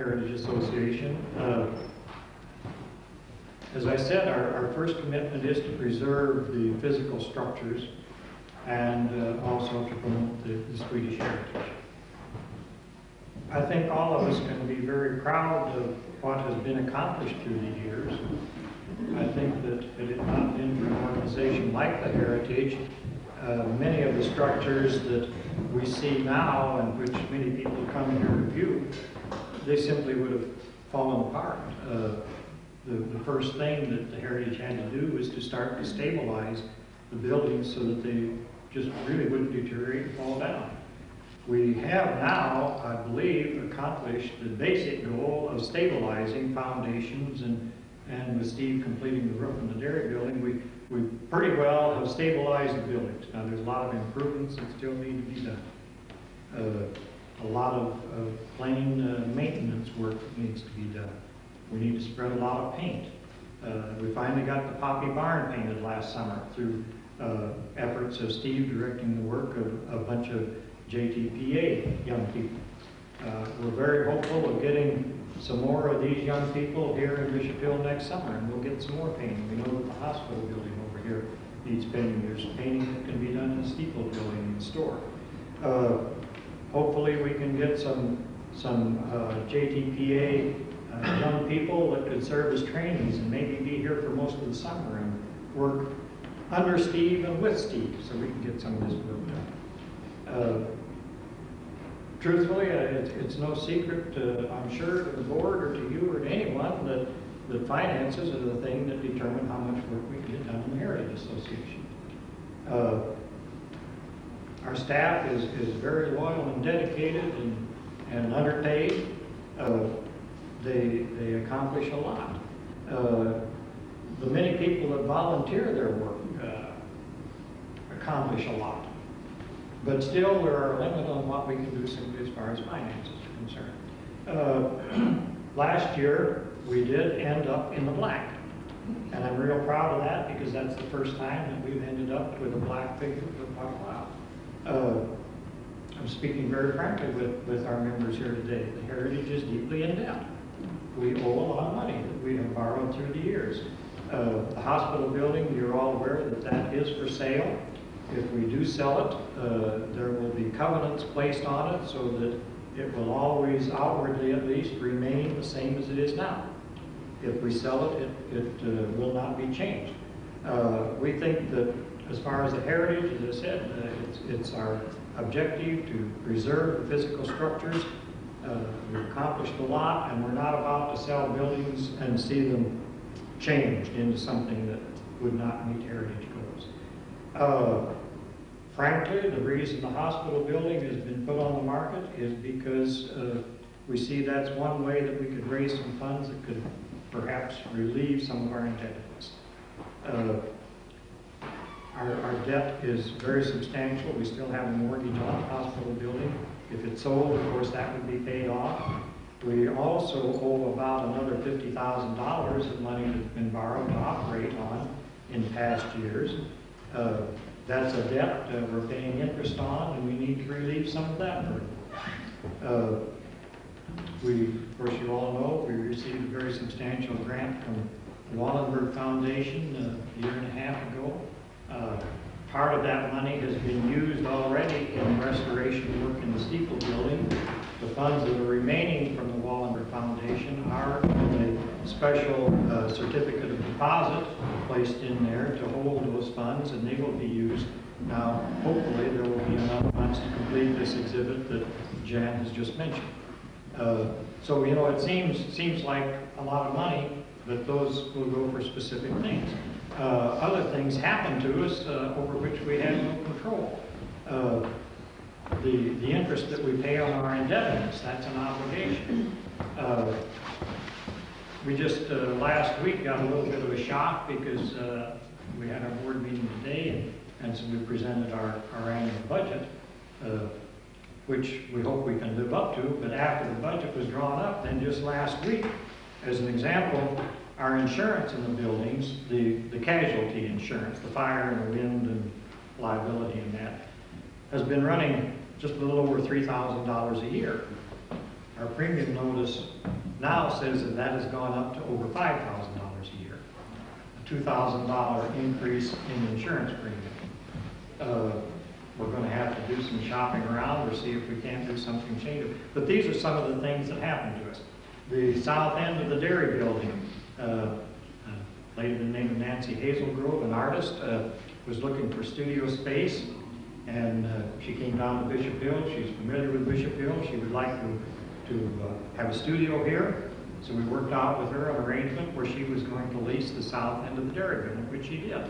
Heritage Association. As I said, our first commitment is to preserve the physical structures and also to promote the Swedish heritage. I think all of us can be very proud of what has been accomplished through the years. I think that had it not been for an organization like the Heritage, many of the structures that we see now and which many people come here to view, they simply would have fallen apart. The first thing that the Heritage had to do was to start to stabilize the buildings so that they just really wouldn't deteriorate and fall down. We have now, I believe, accomplished the basic goal of stabilizing foundations, and with Steve completing the roof in the dairy building, we pretty well have stabilized the buildings. Now there's a lot of improvements that still need to be done. A lot of plain maintenance work needs to be done. We need to spread a lot of paint. We finally got the Poppy Barn painted last summer through efforts of Steve directing the work of a bunch of JTPA young people. We're very hopeful of getting some more of these young people here in Bishop Hill next summer, and we'll get some more painting. We know that the hospital building over here needs painting. There's painting that can be done in the steeple building in the store. Hopefully we can get some JTPA young people that could serve as trainees and maybe be here for most of the summer and work under Steve and with Steve so we can get some of this work done. Truthfully, it's no secret, I'm sure, to the board or to you or to anyone that finances are the thing that determine how much work we can get done in the Heritage Association. Our staff is very loyal and dedicated and underpaid. They accomplish a lot. The many people that volunteer their work accomplish a lot. But still, there are limits on what we can do simply as far as finances are concerned. Last year, we did end up in the black. And I'm real proud of that because that's the first time that we've ended up with a black figure for quite a while. I'm speaking very frankly with our members here today. The Heritage is deeply in debt. We owe a lot of money that we have borrowed through the years. The hospital building, you're all aware that that is for sale. If we do sell it, there will be covenants placed on it so that it will always, outwardly at least, remain the same as it is now. If we sell it, it will not be changed. We think that as far as the Heritage, as I said, it's our objective to preserve the physical structures. We've accomplished a lot, and we're not about to sell buildings and see them changed into something that would not meet heritage goals. Frankly, the reason the hospital building has been put on the market is because we see that's one way that we could raise some funds that could perhaps relieve some of our indebtedness. Our debt is very substantial. We still have a mortgage on the hospital building. If it's sold, of course, that would be paid off. We also owe about another $50,000 of money that's been borrowed to operate on in past years. That's a debt we're paying interest on, and we need to relieve some of that burden. Of course, you all know, we received a very substantial grant from the Wallenberg Foundation a year and a half ago. Part of that money has been used already in restoration work in the steeple building. The funds that are remaining from the Wallenberg Foundation are in a special certificate of deposit placed in there to hold those funds, and they will be used. Now, hopefully, there will be enough funds to complete this exhibit that Jan has just mentioned. So, you know, it seems like a lot of money, but those will go for specific things. Other things happen to us over which we have no control. The interest that we pay on our indebtedness, that's an obligation. We just last week got a little bit of a shock because we had our board meeting today, and so we presented our annual budget, which we hope we can live up to. But after the budget was drawn up, then just last week, as an example, our insurance in the buildings, the casualty insurance, the fire and the wind and liability and that, has been running just a little over $3,000 a year. our premium notice now says that that has gone up to over $5,000 a year, a $2,000 increase in insurance premium. We're going to have to do some shopping around or see if we can't do something change it. But these are some of the things that happened to us. The south end of the dairy building, a lady by the name of Nancy Hazelgrove, an artist, was looking for studio space, and she came down to Bishop Hill. She's familiar with Bishop Hill. She would like to have a studio here. So we worked out with her an arrangement where she was going to lease the south end of the dairy building, which she did.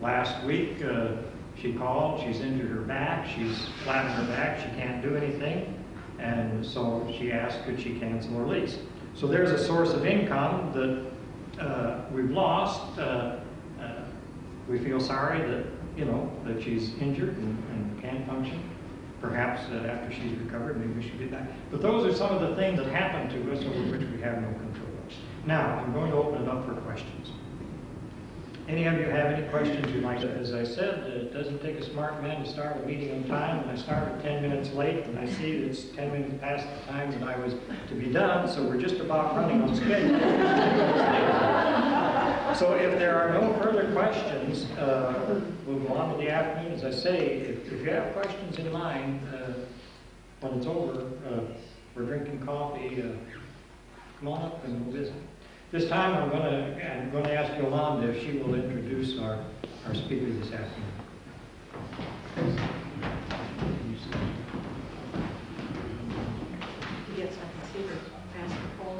Last week, she called. She's injured her back. She's flat on her back. She can't do anything. And so she asked, could she cancel her lease? So there's a source of income that we've lost. We feel sorry that, that she's injured and can't function. Perhaps after she's recovered, maybe she'll get back. But those are some of the things that happen to us over which we have no control. Now, I'm going to open it up for questions. Any of you have any questions you'd like to? As I said, it doesn't take a smart man to start a meeting on time, and I started 10 minutes late, and I see that it's 10 minutes past the time that I was to be done, so we're just about running on schedule. So if there are no further questions, we'll go on with the afternoon. As I say, if you have questions in mind, when it's over, we're drinking coffee, come on up and we'll visit. This time I'm going to ask Yolanda if she will introduce our speaker this afternoon. Yes, I can see her pass the poll.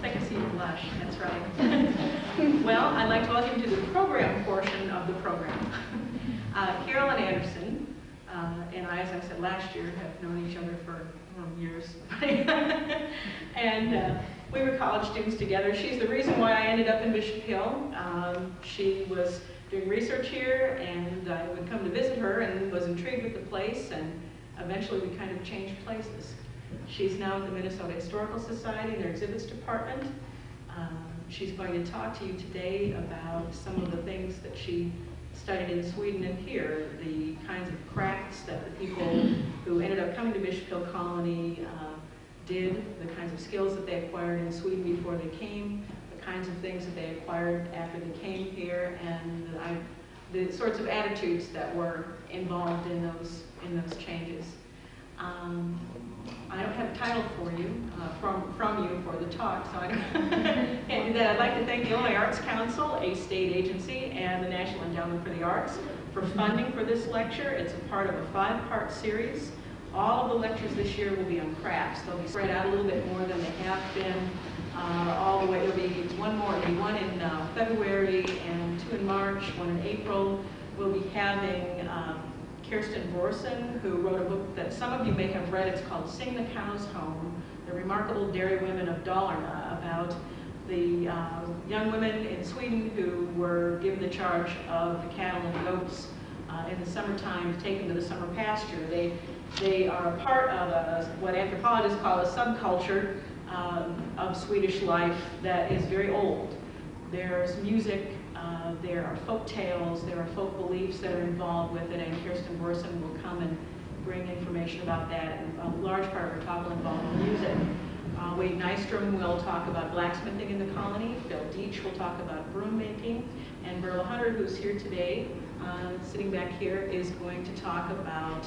I can see you blush, that's right. Well, I'd like to welcome you to the program portion of the program. Carolyn Anderson and I, as I said last year, have known each other for years. And we were college students together. She's the reason why I ended up in Bishop Hill. She was doing research here, and I would come to visit her and was intrigued with the place, and eventually we kind of changed places. She's now at the Minnesota Historical Society in their exhibits department. She's going to talk to you today about some of the things that she studied in Sweden and here, the kinds of crafts that the people who ended up coming to Bishop Hill Colony did, the kinds of skills that they acquired in Sweden before they came, the kinds of things that they acquired after they came here, and the sorts of attitudes that were involved in those changes. I don't have a title for you, from you for the talk, so I can't do that. I'd like to thank the Illinois Arts Council, a state agency, and the National Endowment for the Arts for funding for this lecture. It's a part of a 5-part series. All of the lectures this year will be on crafts. They'll be spread out a little bit more than they have been all the way. There'll be one more, maybe one in February and 2 in March, 1 in April. We'll be having Kirsten Borson, who wrote a book that some of you may have read. It's called Sing the Cows Home, The Remarkable Dairy Women of Dalarna, about the young women in Sweden who were given the charge of the cattle and goats in the summertime to take them to the summer pasture. They are part of what anthropologists call a subculture of Swedish life that is very old. There's music, there are folk tales, there are folk beliefs that are involved with it, and Kirsten Borson will come and bring information about that. And a large part of her talk will involve music. Wade Nystrom will talk about blacksmithing in the colony. Bill Deach will talk about broom making. And Burla Hunter, who's here today, sitting back here, is going to talk about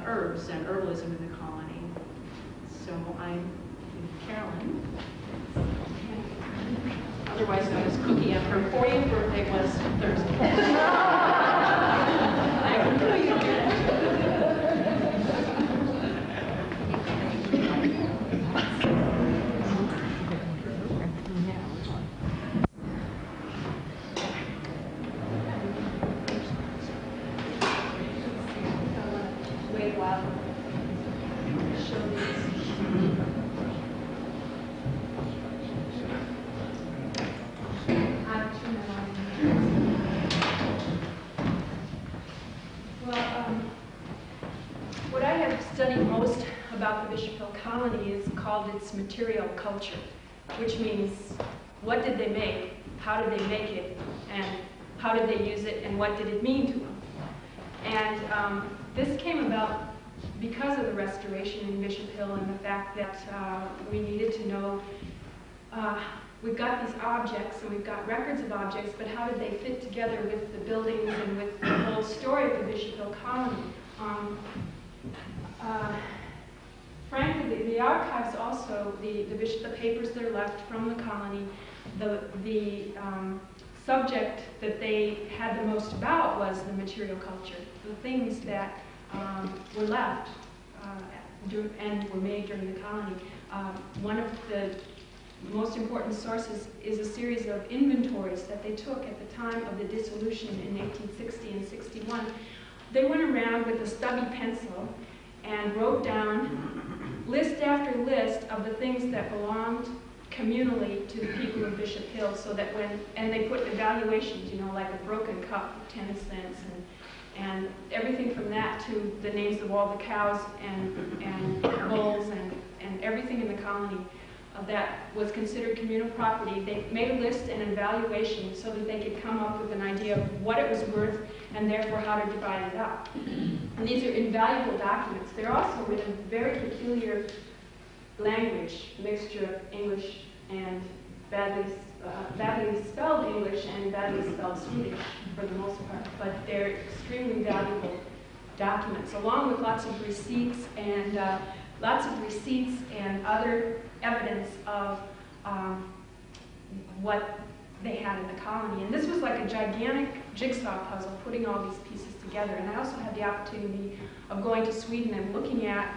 herbs and herbalism in the colony. So I'm Carolyn, otherwise known as Cookie. And her 40th birthday was Thursday. I can tell you that. Wait a while. Show these. What I have studied most about the Bishop Hill Colony is called its material culture, which means what did they make, how did they make it, and how did they use it, and what did it mean to them. And this came about because of the restoration in Bishop Hill and the fact that we needed to know, we've got these objects and we've got records of objects, but how did they fit together with the buildings and with the whole story of the Bishop Hill colony? Frankly, the archives also, the papers that are left from the colony, the subject that they had the most about was the material culture, the things that were left and were made during the colony. One of the most important sources is a series of inventories that they took at the time of the dissolution in 1860 and 61. They went around with a stubby pencil and wrote down list after list of the things that belonged communally to the people of Bishop Hill, so that and they put evaluations, you know, like a broken cup, 10 cents, and everything from that to the names of all the cows and bulls and everything in the colony that was considered communal property. They made a list and an evaluation so that they could come up with an idea of what it was worth and therefore how to divide it up. And these are invaluable documents. They're also in a very peculiar language, mixture of English and badly spelled English and badly spelled Swedish for the most part, but they're extremely valuable documents, along with lots of receipts and other evidence of what they had in the colony. And this was like a gigantic jigsaw puzzle, putting all these pieces together. And I also had the opportunity of going to Sweden and looking at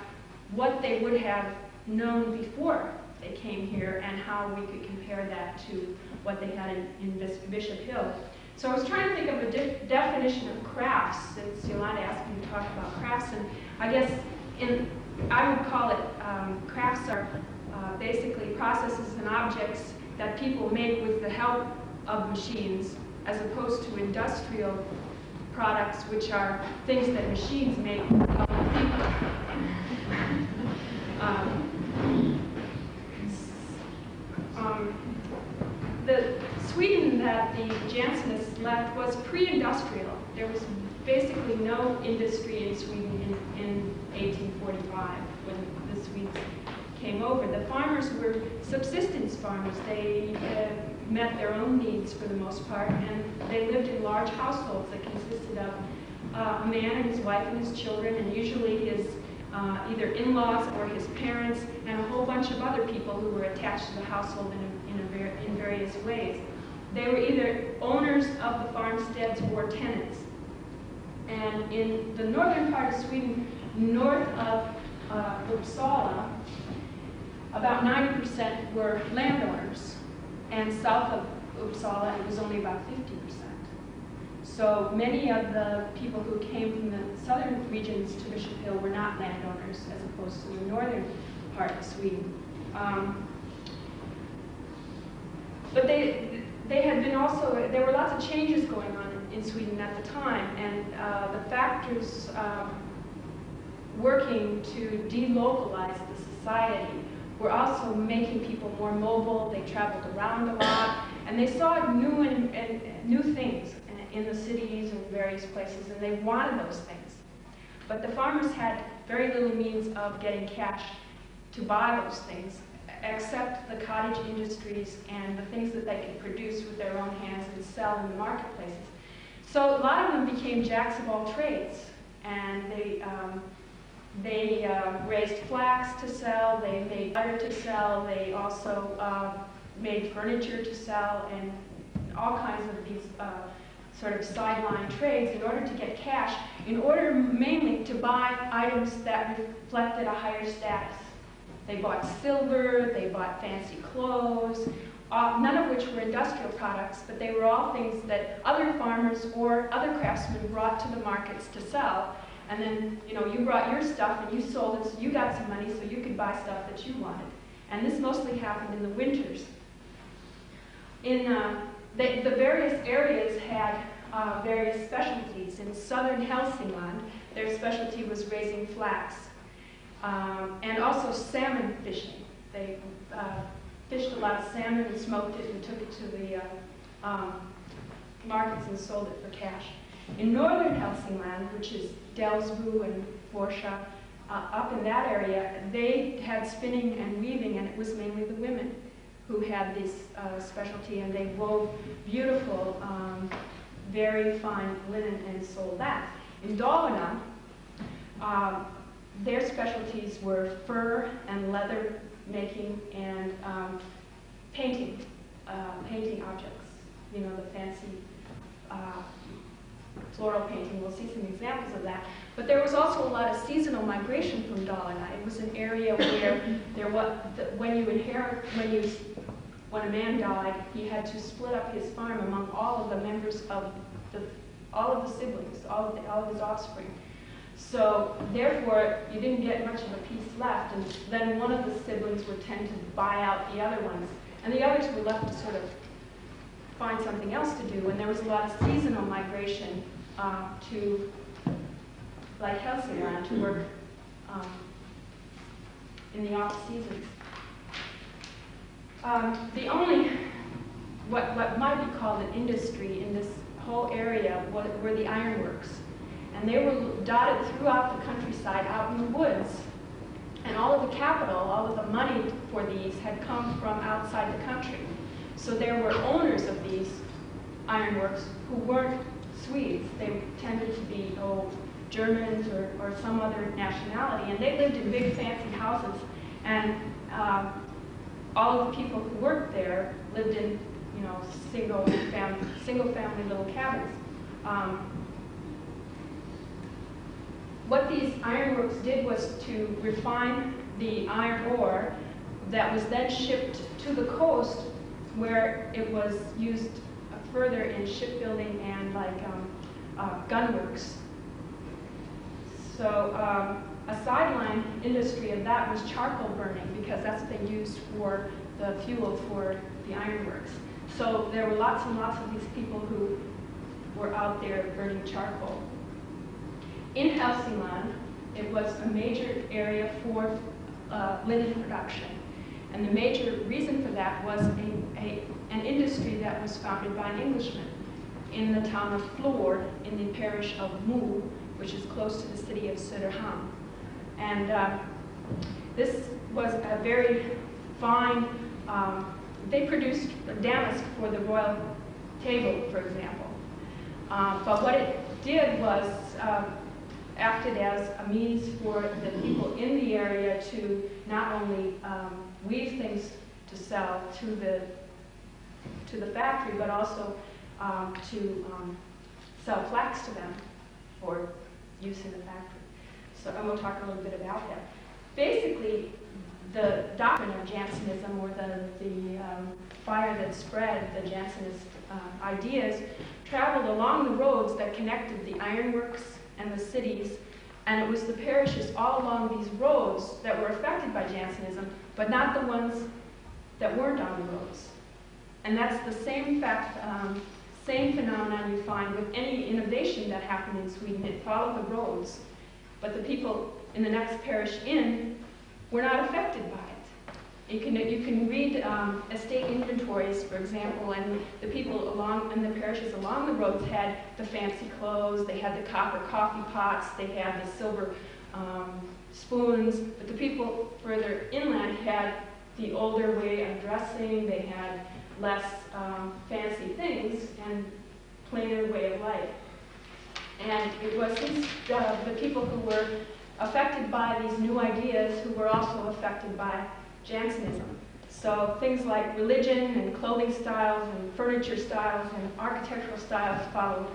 what they would have known before they came here and how we could compare that to what they had in Bishop Hill. So I was trying to think of a definition of crafts, since Yolanda asked me to talk about crafts, and I guess I would call it, crafts are basically processes and objects that people make with the help of machines, as opposed to industrial products, which are things that machines make with the help of people. The Sweden that the Jansenists left was pre-industrial. There was basically no industry in Sweden in 1845 when the Swedes came over. The farmers were subsistence farmers. They met their own needs for the most part, and they lived in large households that consisted of a man and his wife and his children, and usually his either in-laws or his parents, and a whole bunch of other people who were attached to the household in various ways. They were either owners of the farmsteads or tenants. And in the northern part of Sweden, north of Uppsala, about 90% were landowners, and south of Uppsala it was only about 50%. So many of the people who came from the southern regions to Bishop Hill were not landowners, as opposed to the northern part of Sweden. But they had been also, there were lots of changes going on in Sweden at the time, and the factors working to delocalize the society were also making people more mobile. They traveled around a lot, and they saw new things in the cities and various places, and they wanted those things. But the farmers had very little means of getting cash to buy those things, except the cottage industries and the things that they could produce with their own hands and sell in the marketplaces. So a lot of them became jacks of all trades, and they raised flax to sell, they made butter to sell, they also made furniture to sell, and all kinds of these sort of sideline trades in order to get cash, in order mainly to buy items that reflected a higher status. They bought silver, they bought fancy clothes, none of which were industrial products, but they were all things that other farmers or other craftsmen brought to the markets to sell. And then, you know, you brought your stuff and you sold it, so you got some money so you could buy stuff that you wanted. And this mostly happened in the winters. The various areas had various specialties. In southern Hälsingland, their specialty was raising flax, and also salmon fishing. They fished a lot of salmon and smoked it and took it to the markets and sold it for cash. In northern Hälsingland, which is Delsbo and Forsha, up in that area, they had spinning and weaving, and it was mainly the women who had this specialty, and they wove beautiful, very fine linen and sold that. In Dalarna, their specialties were fur and leather making and painting objects, you know, the fancy floral painting. We'll see some examples of that. But there was also a lot of seasonal migration from Dalarna. It was an area where there was, when a man died, he had to split up his farm among all of the members of all of the siblings, all of his offspring. So therefore, you didn't get much of a piece left, and then one of the siblings would tend to buy out the other ones, and the others were left to sort of find something else to do. And there was a lot of seasonal migration to, like Hälsingland, to work in the off seasons. The only, what might be called an industry in this whole area were the ironworks. And they were dotted throughout the countryside, out in the woods. And all of the capital, all of the money for these had come from outside the country. So there were owners of these ironworks who weren't Swedes. They tended to be Germans or some other nationality. And they lived in big fancy houses. And all of the people who worked there lived in, you know, single family little cabins. What these ironworks did was to refine the iron ore that was then shipped to the coast, where it was used further in shipbuilding and like gunworks. So a sideline industry of that was charcoal burning, because that's what they used for the fuel for the ironworks. So there were lots and lots of these people who were out there burning charcoal. In Hälsingland, it was a major area for linen production. And the major reason for that was an industry that was founded by an Englishman in the town of Floor in the parish of Mo, which is close to the city of Söderhamn. And this was a very fine, they produced damask for the royal table, for example. But what it did was acted as a means for the people in the area to not only weave things to sell to the factory, but also to sell flax to them for use in the factory. So, and we'll talk a little bit about that. Basically, the doctrine of Jansenism, or the fire that spread the Jansenist ideas, traveled along the roads that connected the ironworks and the cities, and it was the parishes all along these roads that were affected by Jansenism, but not the ones that weren't on the roads. And that's the same same phenomenon you find with any innovation that happened in Sweden. It followed the roads, but the people in the next parish in were not affected by it. You can read estate inventories, for example, and the people in the parishes along the roads had the fancy clothes, they had the copper coffee pots, they had the silver spoons, but the people further inland had the older way of dressing, they had less fancy things and plainer way of life. And it was the people who were affected by these new ideas who were also affected by Jansenism. So things like religion and clothing styles and furniture styles and architectural styles followed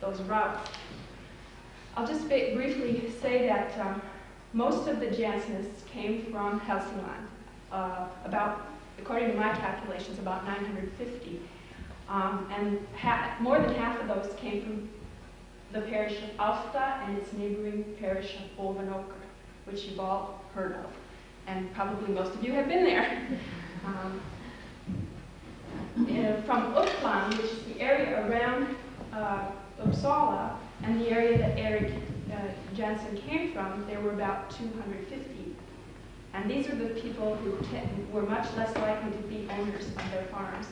those routes. I'll just briefly say that most of the Jansenists came from Hälsingland, according to my calculations, about 950. And more than half of those came from the parish of Alfta and its neighboring parish of Ovanåker, which you've all heard of. And probably most of you have been there. From Uppland, which is the area around Uppsala, and the area that Eric Jensen came from, there were about 250. And these are the people who were much less likely to be owners of their farms.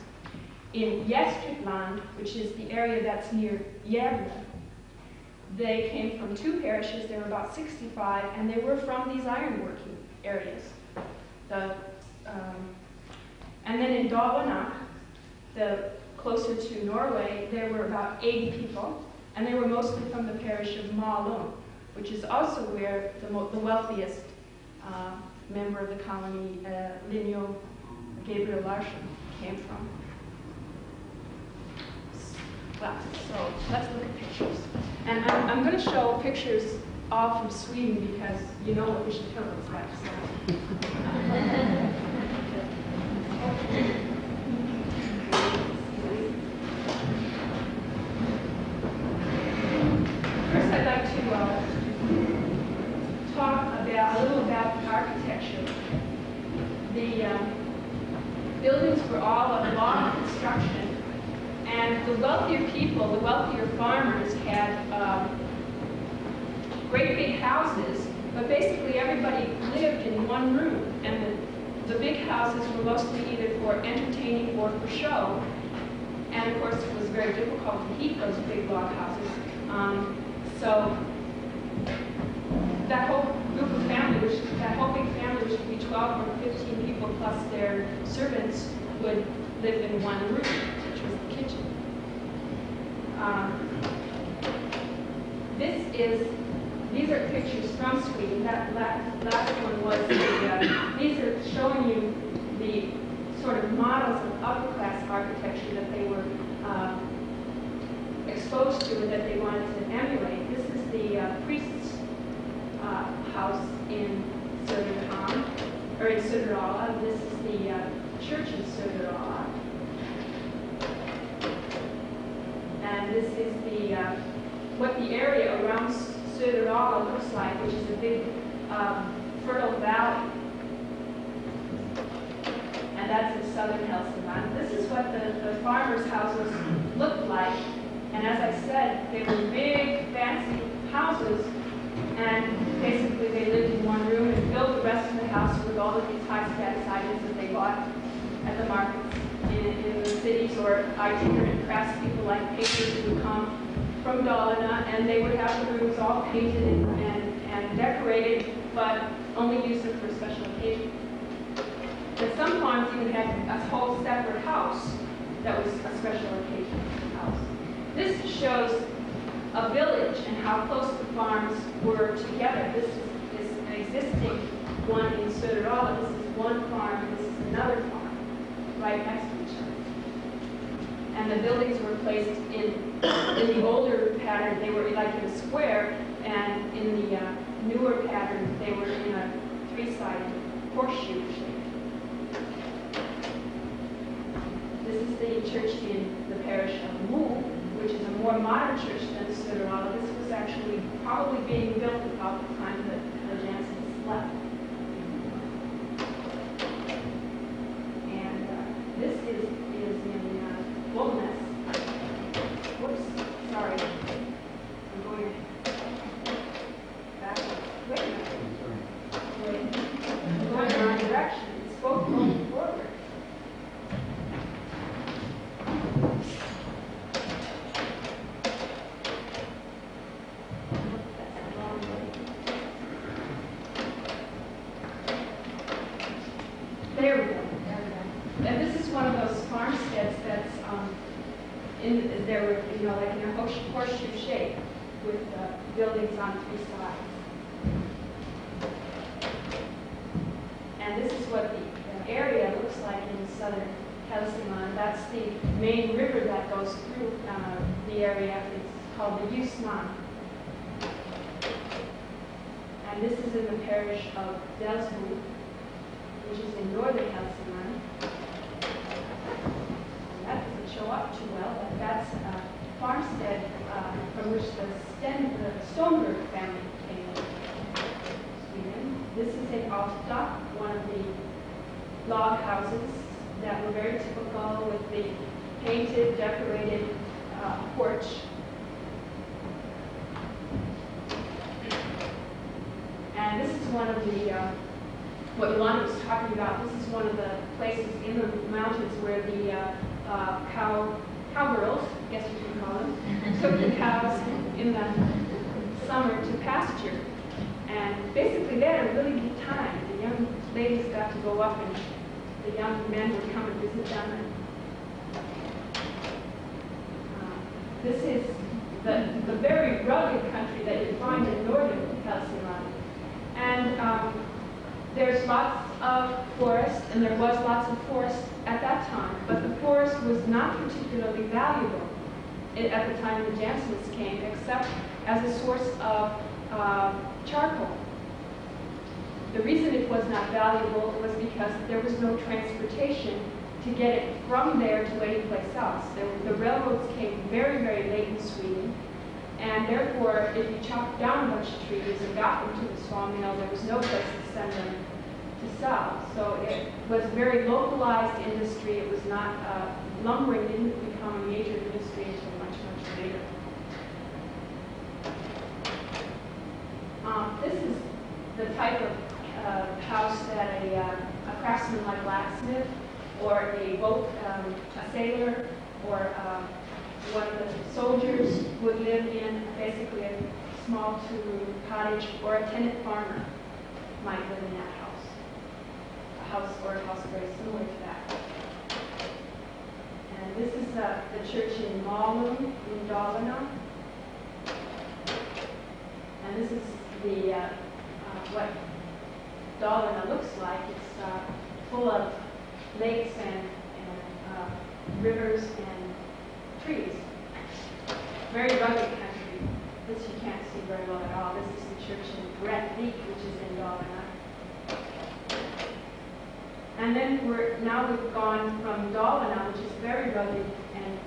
In Gästrikland, which is the area that's near Gävle, They came from 2 parishes. There were about 65, and they were from these ironworking areas. And then in Dahlonach, closer to Norway, there were about 80 people, and they were mostly from the parish of Malung, which is also where the wealthiest member of the colony, Linjo Gabriel Larsson, came from. Well, so let's look at pictures. And I'm going to show pictures all from Sweden because you know what Bishop Hill looks like. First, I'd like to talk a little about the architecture. The buildings were all of log construction, and the wealthier people, the wealthier farmers, had great big houses, but basically everybody lived in one room, and the big houses were mostly either for entertaining or for show. And of course, it was very difficult to heat those big log houses. So that whole group of families, that whole big family, which would be 12 or 15 people plus their servants, would live in one room, which was the kitchen. These are pictures from Sweden. That last one was these are showing you the sort of models of upper class architecture that they were exposed to and that they wanted to emulate. This is the priest's house in Söderhamn, or in Söderala. This is the church in Söderala. And this is what the area around Söderala looks like, which is a big fertile valley. And that's in southern Hälsingland. This is what the farmers' houses looked like. And as I said, they were big, fancy houses, and basically they lived in one room and filled the rest of the house with all of these high-status items that they bought at the markets in the cities, or itinerant craftspeople like painters who would come from Dalarna, and they would have the rooms all painted and decorated, but only use them for special occasions. And some farms even had a whole separate house that was a special occasion house. This shows a village and how close the farms were together. This is an existing one in Söderala. This is one farm, and this is another farm, right next to each other. And the buildings were placed in the older pattern, they were like in a square, and in the newer pattern, they were in a 3-sided horseshoe shape. This is the church in the parish of Mo, which is a more modern church than Söderala. This was actually probably being built about the time that the Jansens left. And this is in Bollnäs. Whoops, sorry. I'm going back. Wait a minute. Wait. I'm going the wrong direction. It's both going forward. There we go. And this is one of those farmsteads that's there were, like in a horseshoe shape with buildings on 3 sides. And this is what the area looks like in southern Hälsingland. That's the main river that goes through the area. It's called the Ljusnan. And this is in the parish of Delsbo, which is in northern Hälsingland. That doesn't show up too well, but that's a farmstead from which the Stonberg family came to Sweden. This is in Alfta, one of the log houses that were very typical with the painted, decorated porch. And this is one of the what Yolanda was talking about. This is one of the places in the mountains where the cowgirls, I guess you can call them, took the cows in the summer to pasture. And basically they had a really good time. The young ladies got to go up and the young men would come and visit them. And, this is the very rugged country that you find in northern Hälsingland. And there's lots of forest, and there was lots of forest at that time, but the forest was not particularly valuable at the time the Jansenists came, except as a source of charcoal. The reason it was not valuable was because there was no transportation to get it from there to any place else. The railroads came very, very late in Sweden, and therefore, if you chopped down a bunch of trees and got them to the sawmill, there was no place to send them to sell. So it was a very localized industry. It was not, lumbering didn't become a major industry until much, much later. This is the type of house that a craftsman like Blacksmith or a sailor or one of the soldiers would live in, basically a small two-room cottage, or a tenant farmer might live in that house. A house very similar to that. And this is the church in Malmö in Dalarna. And this is the what Dalarna looks like. It's full of lakes and rivers and trees. Very rugged country. This you can't see very well at all. This is the church in Rättvik, which is in Dalarna. And then we've gone from Dalarna, which is very rugged and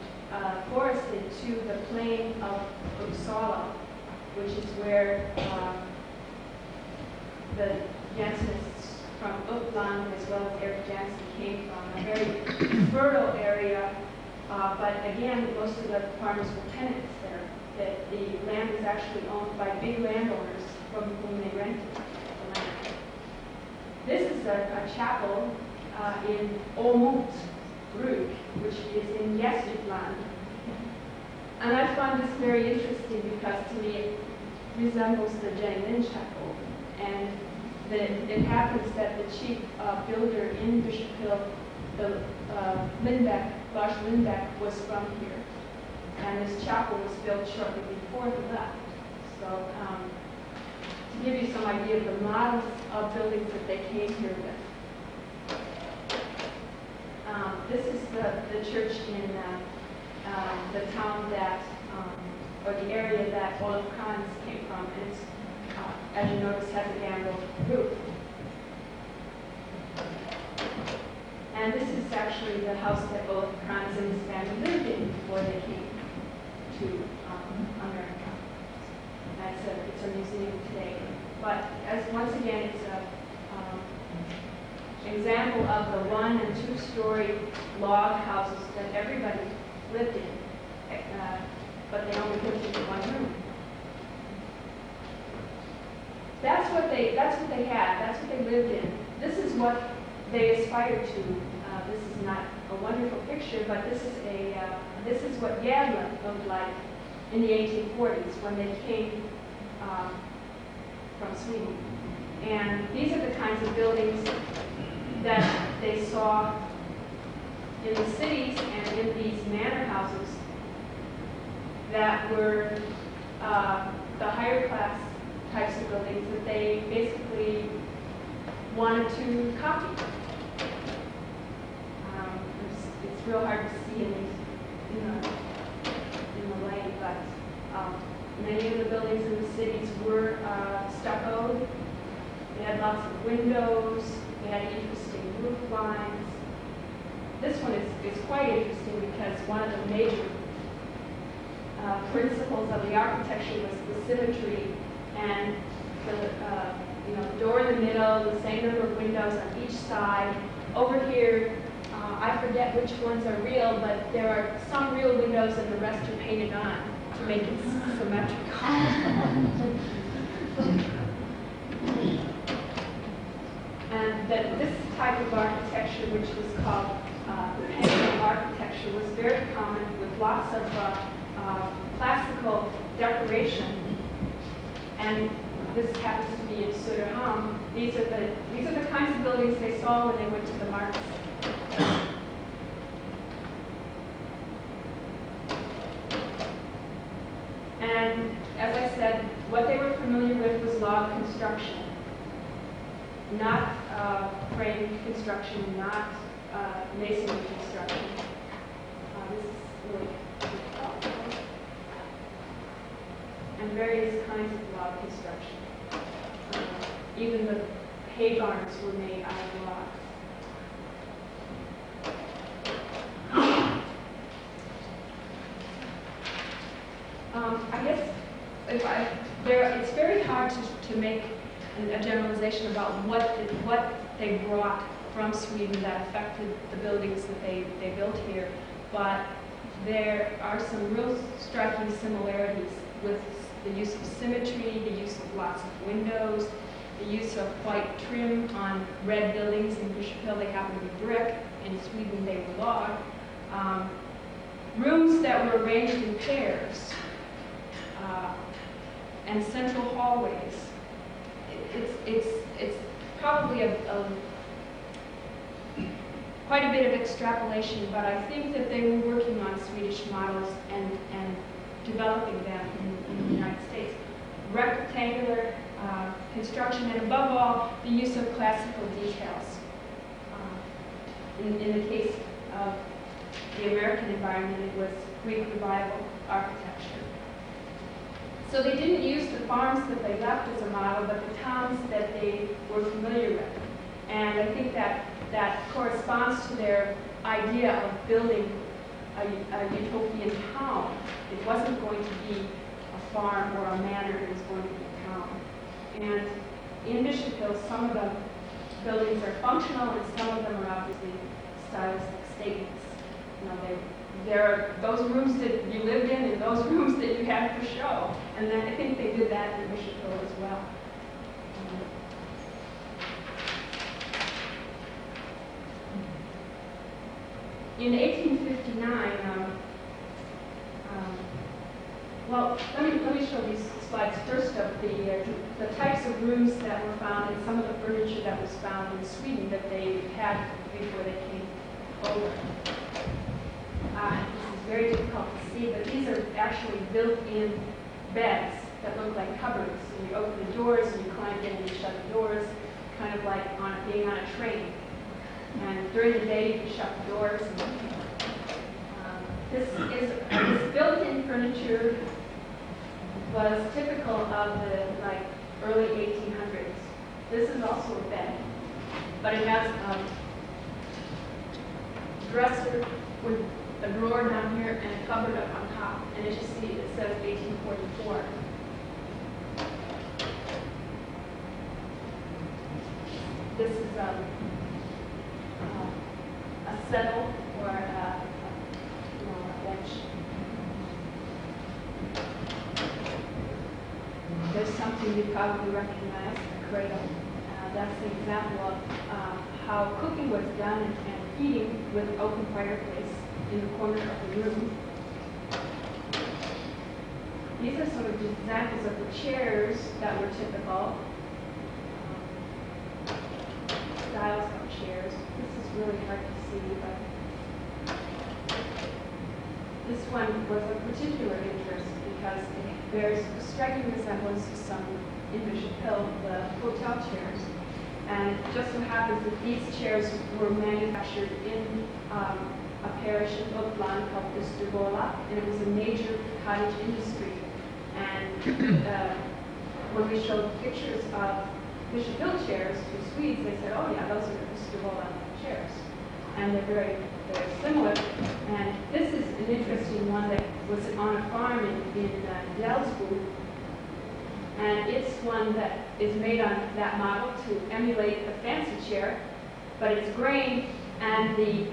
forested, to the plain of Uppsala, which is where the Jansenists from Uppland, as well as Eric Jansen, came from. A very fertile area, but again, most of the farmers were tenants there. That the land was actually owned by big landowners from whom they rented the land. This is a chapel in Åmot Bruk, which is in Gästrikland. And I find this very interesting because to me it resembles the Jenny Lind chapel. And it happens that the chief builder in Bishophill, Lars Lindbeck, was from here. And this chapel was built shortly before he left. So to give you some idea of the models of buildings that they came here with. This is the church in the town that, or the area that Olaf Kranz came from. And it's, as you notice, has a gambrel roof. And this is actually the house that Olaf Kranz and his family lived in before they came to America. It's a museum today. But once again, it's an example of the 1- and 2-story log houses that everybody lived in, but they only lived in one room. That's what they had. That's what they lived in. This is what they aspired to. This is not a wonderful picture, but this is what Gävle looked like in the 1840s when they came from Sweden. And these are the kinds of buildings that they saw in the cities and in these manor houses that were the higher class types of buildings that they basically wanted to copy. It's real hard to see in the light, but many of the buildings in the cities were stuccoed. They had lots of windows. They had interesting roof lines. This one is quite interesting because one of the major principles of the architecture was the symmetry and the door in the middle, the same number of windows on each side. Over here, I forget which ones are real, but there are some real windows and the rest are painted on to make it symmetrical. And that this type of architecture, which was called Penguin architecture, was very common with lots of classical decoration. And this happens to be in Söderhamn. These are the kinds of buildings they saw when they went to the market. And as I said, what they were familiar with was log construction, not frame construction, not masonry construction. This is really difficult. And various kinds of log construction. Even the hay barns were made out of logs. I guess it's very hard to make a generalization about what they brought from Sweden that affected the buildings that they built here, but there are some real striking similarities with the use of symmetry, the use of lots of windows, the use of white trim on red buildings. In Bishop Hill they happen to be brick, in Sweden they were log. Rooms that were arranged in pairs, and central hallways. It's probably quite a bit of extrapolation, but I think that they were working on Swedish models and developing them in the United States. Rectangular construction, and above all, the use of classical details. In the case of the American environment, it was Greek Revival architecture. So they didn't use the farms that they left as a model, but the towns that they were familiar with. And I think that corresponds to their idea of building a utopian town. It wasn't going to be a farm or a manor, it was going to be a town. And in Bishop Hill, some of the buildings are functional and some of them are obviously stylistic statements. You know, there are those rooms that you lived in and those rooms that you had for show. And then I think they did that in Bishop Hill as well. In 1859, well, let me show these slides first of the types of rooms that were found and some of the furniture that was found in Sweden that they had before they came over. This is very difficult to see, but these are actually built-in beds that look like cupboards. And you open the doors and you climb in and you shut the doors, kind of like being on a train. And during the day, you can shut the doors. This built-in furniture was typical of the early 1800s. This is also a bed, but it has a dresser with a drawer down here and a cupboard up on top. And as you see, it says 1844. This is a settle or a bench. There's something you probably recognize, a cradle. That's an example of how cooking was done and heating with an open fireplace in the corner of the room. These are sort of examples of the chairs that were typical. Styles of chairs. This is really hard to see, but this one was of particular interest because it bears a striking resemblance to some in Bishop Hill, the hotel chairs. And it just so happens that these chairs were manufactured in a parish in Uppland called Östervåla, and it was a major cottage industry. And when we showed pictures of Bishop Hill chairs to Swedes, they said, oh yeah, those are Östervåla chairs. And they're very, very similar. And this is an interesting one that was on a farm in Delsbo. And it's one that is made on that model to emulate the fancy chair, but it's grain and the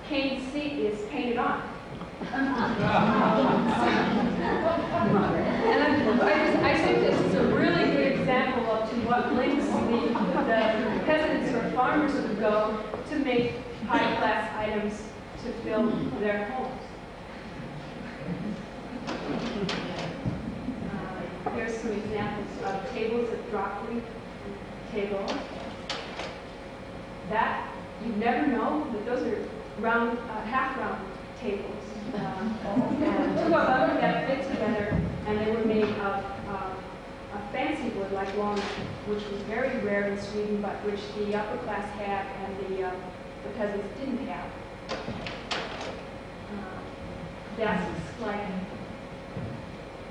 cane seat is painted on. And I think this is a really good example of to what lengths the peasants or farmers would go to make high-class items to fill their homes. here's some examples of tables of crockery table. That, you never know that those are round, half-round tables. And two of them that fit together, and they were made of a fancy wood like walnut, which was very rare in Sweden, but which the upper class had and the peasants didn't have. Desks, like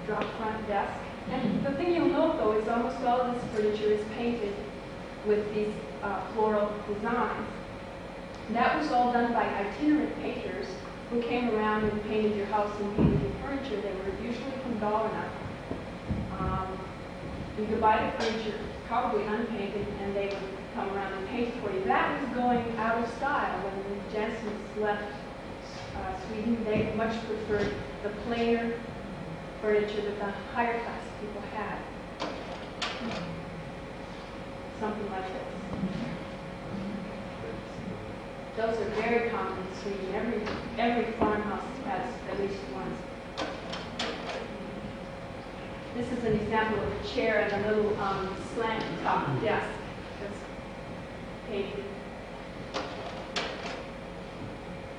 drop front desk. And the thing you'll note, though, is almost all of this furniture is painted with these floral designs. That was all done by itinerant painters who came around and painted your house and painted your furniture. They were usually from Dalarna. You could buy the furniture probably unpainted, and they would come around and paint it for you. That was going out of style when the Jansens left Sweden. They much preferred the plainer furniture that the higher class people had. Something like this. Those are very common in Sweden. Every farmhouse has at least one. This is an example of a chair and a little slant top desk that's painted.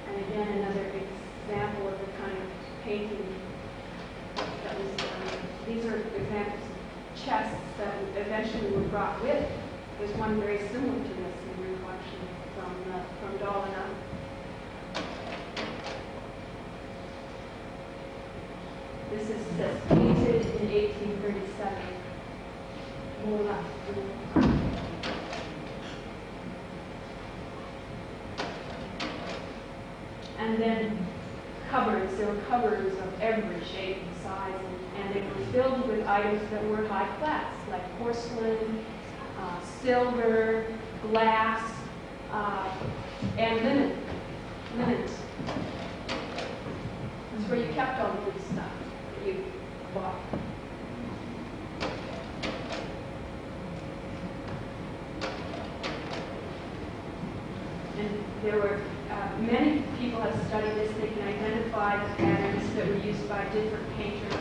And again, another example of the kind of painting that was done. These are examples of chests that eventually were brought with. There's one very similar to this in your collection from Dalarna. This is painted in 1837. And then cupboards. There were cupboards of every shape and size, and they were filled with items that were high class, like porcelain, silver, glass, and linens. That's where you kept all of this stuff that you bought. And there were many people have studied this. They can identify the patterns that were used by different painters.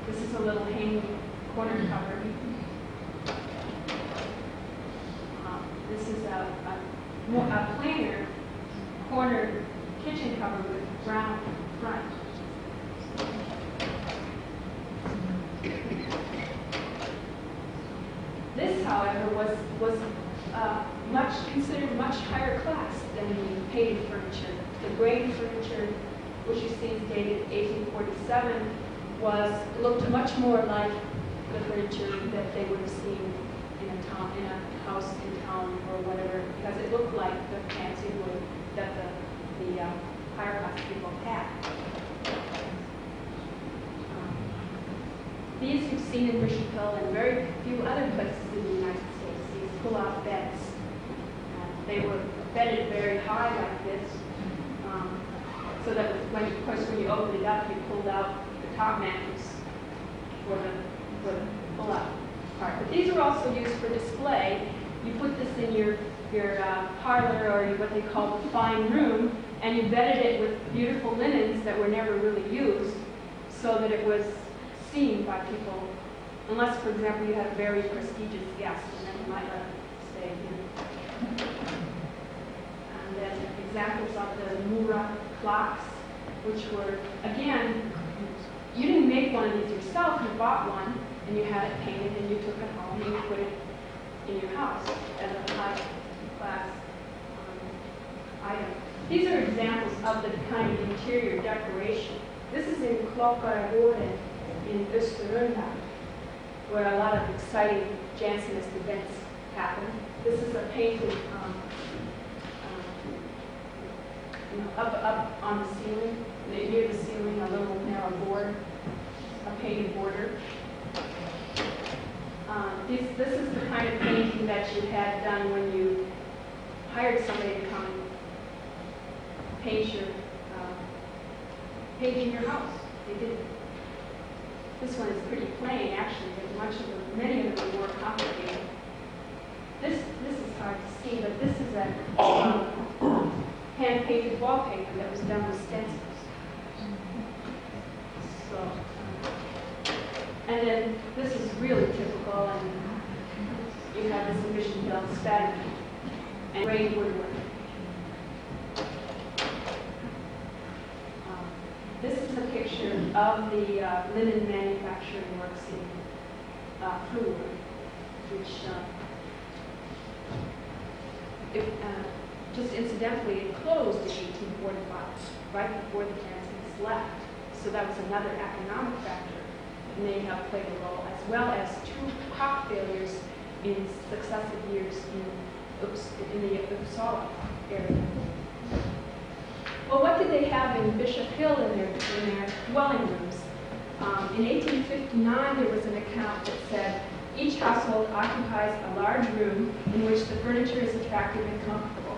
This is a little hanging corner cover. This is a plainer corner kitchen cover with brown front. This, however, was considered much higher class than the painted furniture. The grain furniture, which you see is dated 1847, looked much more like the furniture that they would have seen in a house in town or whatever, because it looked like the fancy wood that the higher class people had. These you've seen in Bishop Hill and very few other places in the United States. These pull-out beds. They were bedded very high like this, so that when you opened it up, you pulled out the top mattress for the pull-out part. But these were also used for display. You put this in your parlor, or what they call the fine room, and you bedded it with beautiful linens that were never really used, so that it was seen by people, unless, for example, you had a very prestigious guest, and then you might let them stay in. And then examples of the Mura clocks, which were, again, you didn't make one of these yourself, you bought one, and you had it painted, and you took it home, and you put it in your house as a high-class item. These are examples of the kind of interior decoration. This is in Klokkargården in Österrönland, where a lot of exciting Jansenist events happen. This is a painted up on the ceiling, near the ceiling, a little narrow board, a painted border. This is the kind of painting that you had done when you hired somebody to come and paint in your house. They did. This one is pretty plain, actually, but many of them are more complicated. This is hard to see, but this is a hand-painted wallpaper that was done with stencils. So, And then this is really typical, and you have this Mission Hill static and gray woodwork. This is a picture of the linen manufacturing works in Fluor, which, just incidentally, it closed in 1845, right before the Jansen's left. So that was another economic factor that may have played a role, as well as 2 crop failures in successive years in the Uppsala area. Well, what did they have in Bishop Hill in their dwelling rooms? In 1859, there was an account that said, each household occupies a large room in which the furniture is attractive and comfortable.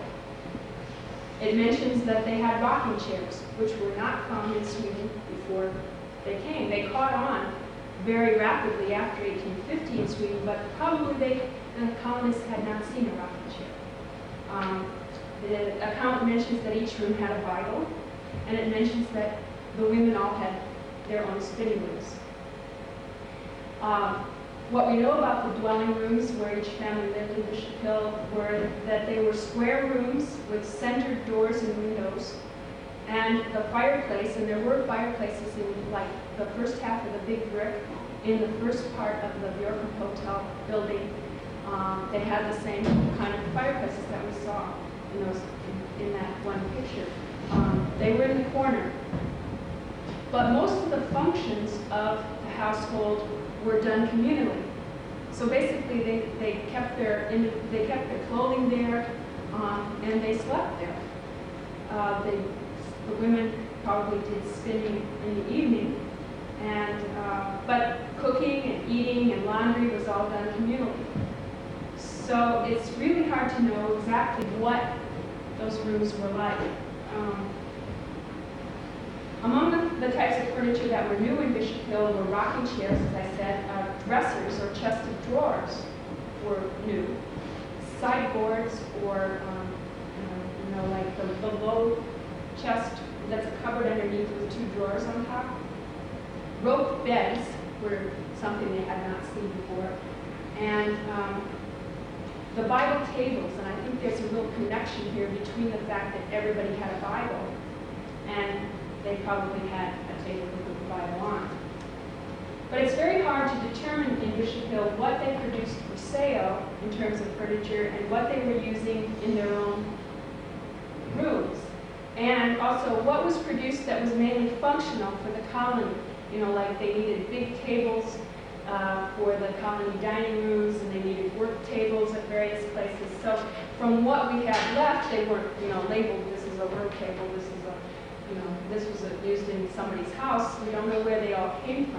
It mentions that they had rocking chairs, which were not common in Sweden before they came. They caught on very rapidly after 1850 in Sweden, but probably the colonists had not seen a rocking chair. The account mentions that each room had a Bible, and it mentions that the women all had their own spinning wheels. What we know about the dwelling rooms where each family lived in Bishop Hill were that they were square rooms with centered doors and windows, and the fireplace, and there were fireplaces in like the first half of the big brick in the first part of the Bjorken Hotel building. They had the same kind of fireplaces that we saw in that one picture. They were in the corner. But most of the functions of the household were done communally. So basically, they kept their clothing there, and they slept there. The women probably did spinning in the evening, but cooking and eating and laundry was all done communally. So it's really hard to know exactly what those rooms were like. Among the types of furniture that were new in Bishop Hill were rocking chairs, as I said, dressers or chest of drawers were new, sideboards or like the low chest that's covered underneath with 2 drawers on top. Rope beds were something they had not seen before, and the Bible tables, and I think there's a real connection here between the fact that everybody had a Bible and they probably had a table to put the Bible on. But it's very hard to determine in Bishop Hill what they produced for sale in terms of furniture and what they were using in their own rooms. And also what was produced that was mainly functional for the colony. Like they needed big tables for the colony dining rooms, and they needed work tables at various places. So from what we have left, they weren't, labeled, this is a work table, this is this was used in somebody's house. We don't know where they all came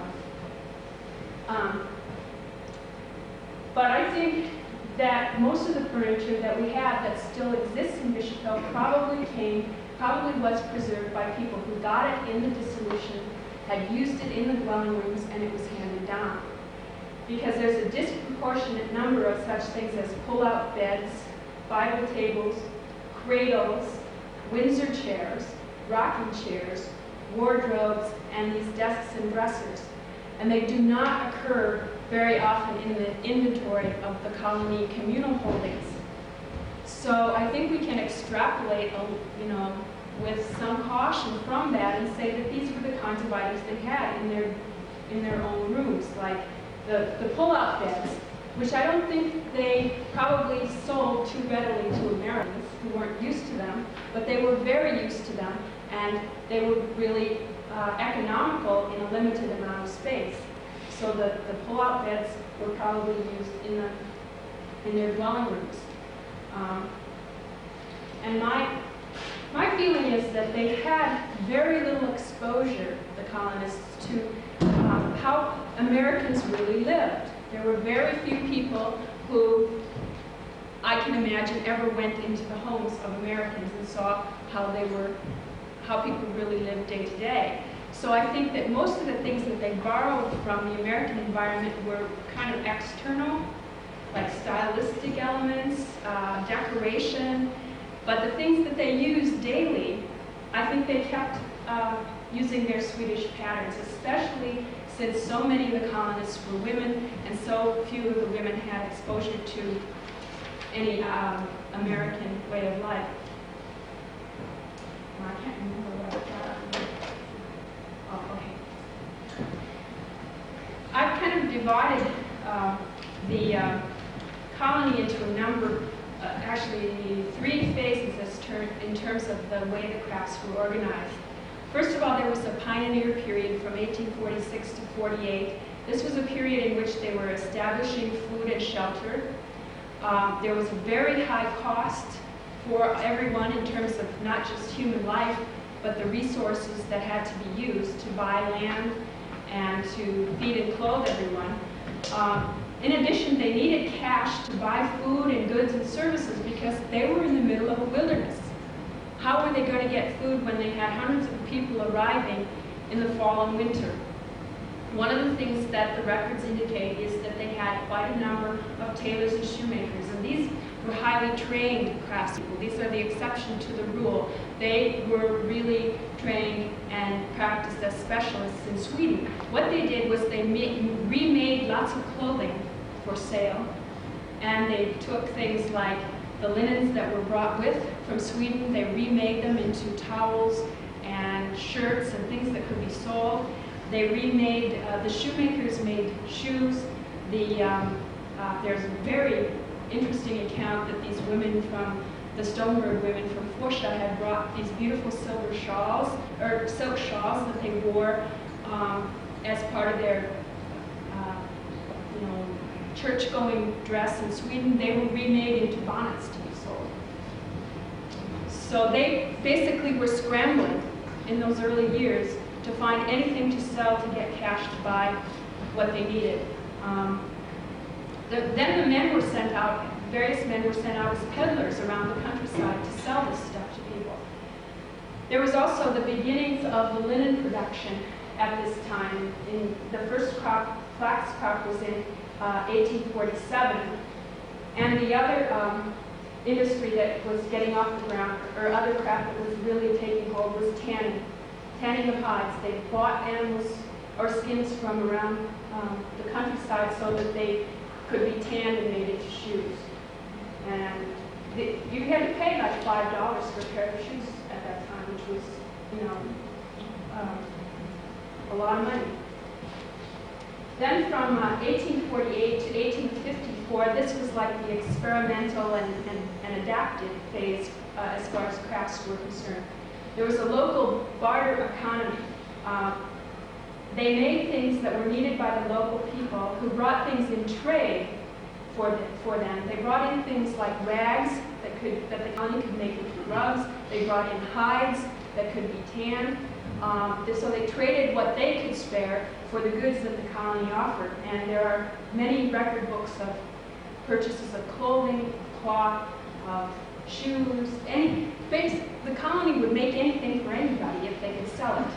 from. But I think that most of the furniture that we have that still exists in Bishop Hill probably was preserved by people who got it in the dissolution, had used it in the dwelling rooms, and it was handed down. Because there's a disproportionate number of such things as pull-out beds, Bible tables, cradles, Windsor chairs, rocking chairs, wardrobes, and these desks and dressers. And they do not occur very often in the inventory of the colony communal holdings. So I think we can extrapolate, with some caution from that and say that these were the kinds of items they had in their own rooms, like the pull-out beds, which I don't think they probably sold too readily to Americans who weren't used to them, but they were very used to them, and they were really economical in a limited amount of space. So the pull-out beds were probably used in their dwelling rooms. And my feeling is that they had very little exposure, the colonists, to how Americans really lived. There were very few people who I can imagine ever went into the homes of Americans and saw how people really lived day to day. So I think that most of the things that they borrowed from the American environment were kind of external, like stylistic elements, decoration, but the things that they used daily, I think they kept using their Swedish patterns, especially since so many of the colonists were women and so few of the women had exposure to any American way of life. Well, I can't remember what I got. Oh, okay. I've kind of divided the colony into a number, actually 3 phases in terms of the way the crafts were organized. First of all, there was a pioneer period from 1846 to 48. This was a period in which they were establishing food and shelter. There was a very high cost for everyone in terms of not just human life, but the resources that had to be used to buy land and to feed and clothe everyone. In addition, they needed cash to buy food and goods and services because they were in the middle of a wilderness. How were they going to get food when they had hundreds of people arriving in the fall and winter? One of the things that the records indicate is that they had quite a number of tailors and shoemakers, and these were highly trained craftspeople. These are the exception to the rule. They were really trained and practiced as specialists in Sweden. What they did was they remade lots of clothing for sale, and they took things like the linens that were brought with from Sweden, they remade them into towels and shirts and things that could be sold. They remade, the shoemakers made shoes. There's a very interesting account that these women from, the Stoneberg women from Forsha had brought these beautiful silver shawls, or silk shawls that they wore as part of their church-going dress in Sweden. They were remade into bonnets to be sold. So they basically were scrambling in those early years to find anything to sell to get cash to buy what they needed. Then the men were sent out, various men were sent out as peddlers around the countryside to sell this stuff to people. There was also the beginnings of the linen production at this time. The first flax crop was in 1847, and the other industry that was getting off the ground, or other craft that was really taking hold, was tanning. Tanning of hides. They bought animals or skins from around the countryside so that they could be tanned and made into shoes. And you had to pay like $5 for a pair of shoes at that time, which was, a lot of money. Then from 1848 to 1854, this was like the experimental and adaptive phase as far as crafts were concerned. There was a local barter economy. They made things that were needed by the local people who brought things in trade for them. They brought in things like rags that the colony could make into rugs. They brought in hides that could be tanned. So they traded what they could spare for the goods that the colony offered. And there are many record books of purchases of clothing, cloth, of shoes, the colony would make anything for anybody if they could sell it.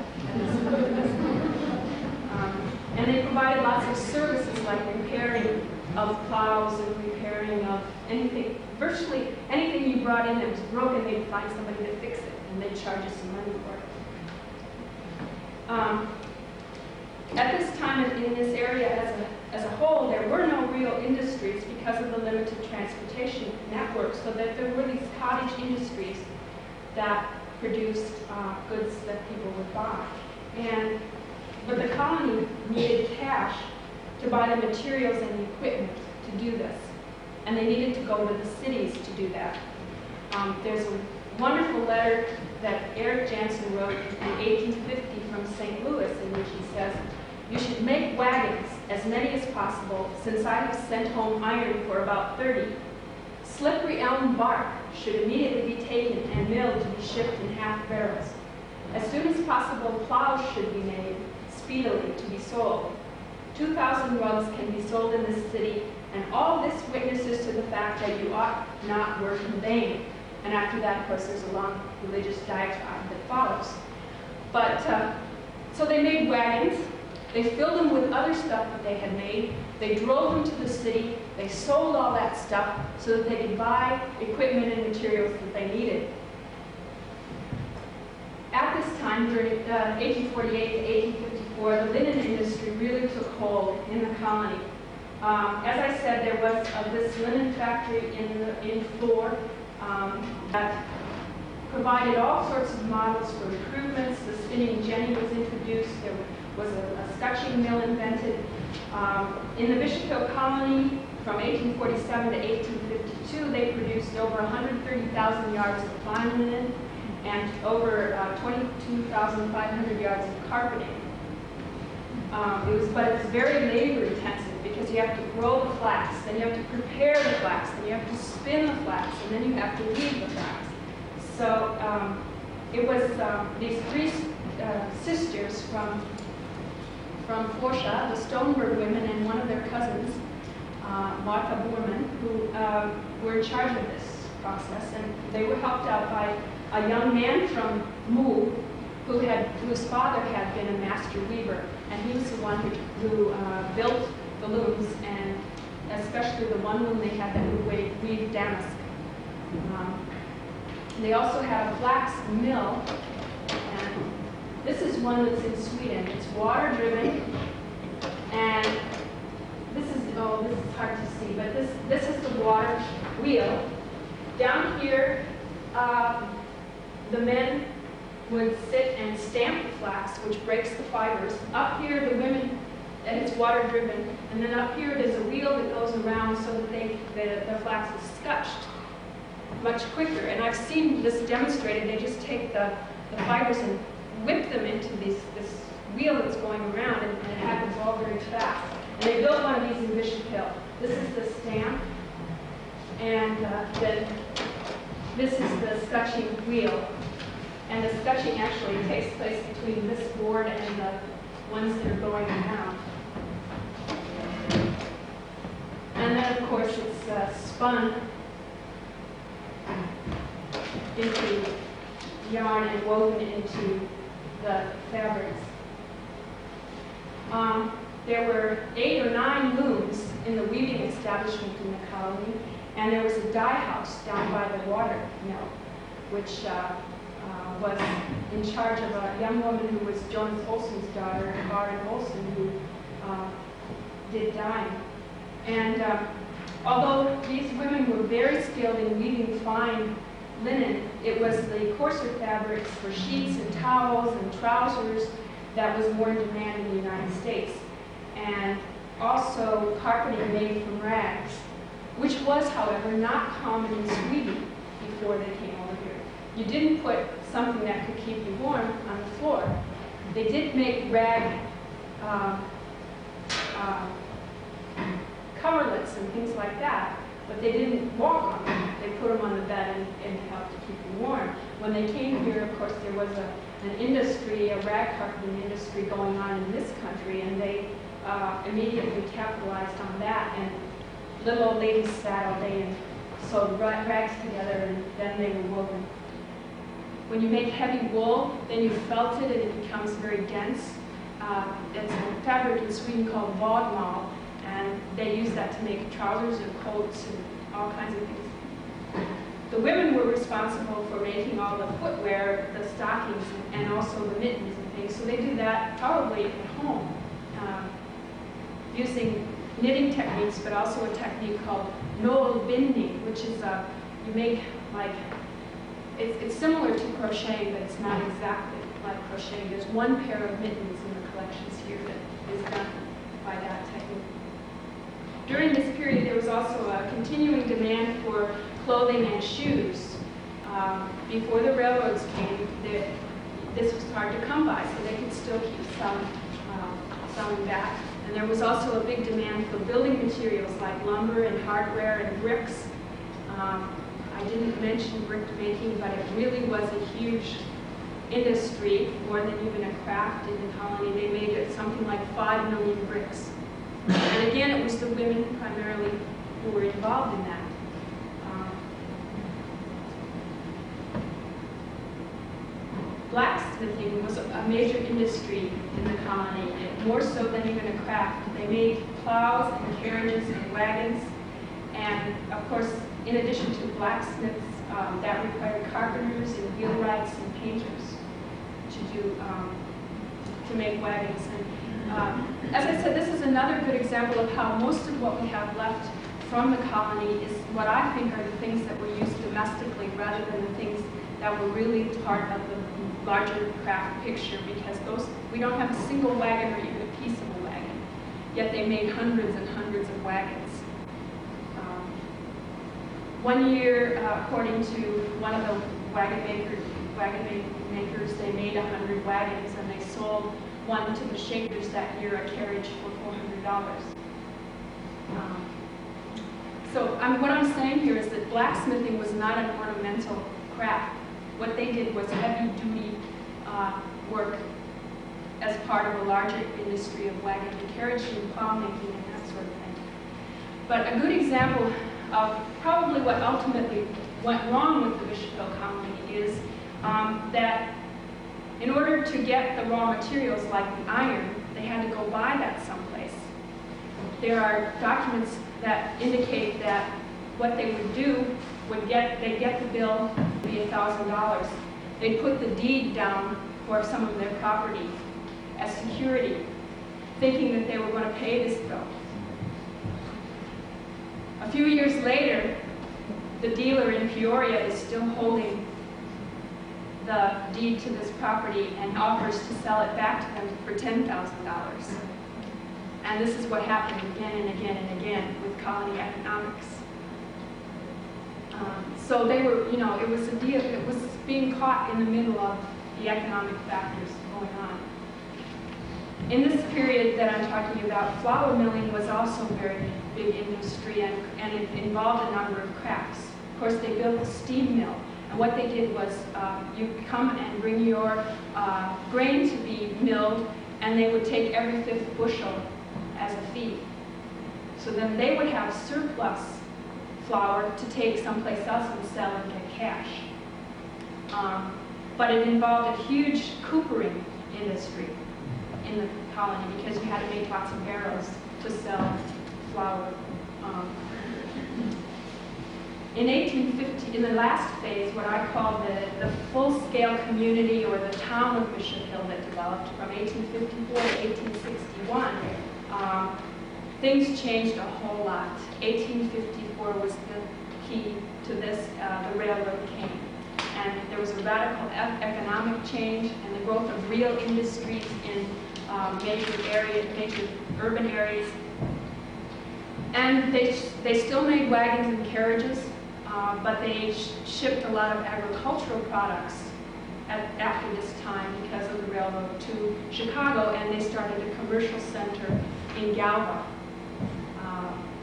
And they provided lots of services like repairing of plows and repairing of anything. Virtually anything you brought in that was broken, they'd find somebody to fix it, and they'd charge you some money for it. At this time in this area as a whole, there were no real industries because of the limited transportation network, so that there were these cottage industries that produced goods that people would buy. But the colony needed cash to buy the materials and the equipment to do this, and they needed to go to the cities to do that. There's a wonderful letter that Eric Jansen wrote in 1850 from St. Louis, in which he says, "You should make wagons, as many as possible, since I have sent home iron for about 30. Slippery elm bark should immediately be taken and milled to be shipped in half barrels. As soon as possible, plows should be made, speedily to be sold. 2,000 rugs can be sold in this city, and all this witnesses to the fact that you ought not work in vain." And after that, of course, there's a long religious diatribe that follows. But, so they made wagons. They filled them with other stuff that they had made. They drove them to the city. They sold all that stuff so that they could buy equipment and materials that they needed. At this time, during 1848 to before, the linen industry really took hold in the colony. As I said, there was this linen factory in Fleur that provided all sorts of models for improvements. The spinning jenny was introduced. There was a scutching mill invented. In the Bishop Hill colony, from 1847 to 1852, they produced over 130,000 yards of fine linen and over 22,500 yards of carpeting. But it was very labor intensive because you have to grow the flax, then you have to prepare the flax, then you have to spin the flax, and then you have to weave the flax. So it was these three sisters from Forsha, the Stoneberg women, and one of their cousins, Martha Boorman, who were in charge of this process, and they were helped out by a young man from Mu, whose father had been a master weaver, and he was the one who built the looms, and especially the one loom they had that would weave damask. They also had a flax mill, and this is one that's in Sweden. It's water driven, and this is hard to see, but this is the water wheel. Down here, the men would sit and stamp the flax, which breaks the fibers. Up here, the women, and it's water driven, and then up here there's a wheel that goes around so that the flax is scutched much quicker. And I've seen this demonstrated. They just take the fibers and whip them into this wheel that's going around, and it happens all very fast. And they built one of these in Bishop Hill. This is the stamp, and then this is the scutching wheel. And the scutching actually takes place between this board and the ones that are going around. And then, of course, it's spun into yarn and woven into the fabrics. There were 8 or 9 looms in the weaving establishment in the colony, and there was a dye house down by the water mill, which was in charge of a young woman who was Jonas Olsen's daughter, Barter Olsen, who did dyeing. And although these women were very skilled in weaving fine linen, it was the coarser fabrics for sheets and towels and trousers that was more in demand in the United States. And also carpeting made from rags, which was, however, not common in Sweden before they came over here. You didn't put something that could keep you warm on the floor. They did make rag coverlets and things like that, but they didn't walk on them. They put them on the bed and helped to keep you warm. When they came here, of course, there was an industry, a rag carpeting industry going on in this country, and they immediately capitalized on that, and little old ladies sat all day and sewed rags together, and then they were woven. When you make heavy wool, then you felt it and it becomes very dense. It's a fabric in Sweden called vodmal, and they use that to make trousers and coats and all kinds of things. The women were responsible for making all the footwear, the stockings, and also the mittens and things. So they do that probably at home, using knitting techniques, but also a technique called nålbindning, which is you make like, it's similar to crocheting, but it's not exactly like crocheting. There's one pair of mittens in the collections here that is done by that technique. During this period, there was also a continuing demand for clothing and shoes. Before the railroads came, this was hard to come by, so they could still keep selling that. And there was also a big demand for building materials like lumber and hardware and bricks. I didn't mention brick making, but it really was a huge industry, more than even a craft in the colony. They made something like 5 million bricks. And again, it was the women primarily who were involved in that. Blacksmithing was a major industry in the colony, more so than even a craft. They made plows and carriages and wagons, and of course, in addition to blacksmiths, that required carpenters and wheelwrights and painters to do to make wagons. And as I said, this is another good example of how most of what we have left from the colony is what I think are the things that were used domestically rather than the things that were really part of the larger craft picture, because we don't have a single wagon or even a piece of a wagon, yet they made hundreds and hundreds of wagons. One year, according to one of the wagon makers, they made 100 wagons, and they sold one to the Shakers that year, a carriage for $400. What I'm saying here is that blacksmithing was not an ornamental craft. What they did was heavy-duty work as part of a larger industry of wagon and carriage and plow making and that sort of thing. But a good example of probably what ultimately went wrong with the Bishop Hill colony is that in order to get the raw materials like the iron, they had to go buy that someplace. There are documents that indicate that what they would do they'd get the bill, be $1,000. They'd put the deed down for some of their property as security, thinking that they were going to pay this bill. A few years later, the dealer in Peoria is still holding the deed to this property and offers to sell it back to them for $10,000. And this is what happened again and again and again with colony economics. So they were, it was being caught in the middle of the economic factors going on. In this period that I'm talking about, flour milling was also a very big industry, and it involved a number of crafts. Of course, they built a steam mill, and what they did was you come and bring your grain to be milled, and they would take every 5th bushel as a fee. So then they would have surplus flour to take someplace else and sell and get cash. But it involved a huge coopering industry in the colony because you had to make lots of barrels to sell flour. In 1850, in the last phase, what I call the full-scale community or the town of Bishop Hill that developed from 1854 to 1861, things changed a whole lot. 1854 was the key to this. The railroad came. And there was a radical economic change and the growth of real industries in major urban areas. And they still made wagons and carriages, but they shipped a lot of agricultural products after this time because of the railroad to Chicago, and they started a commercial center in Galva.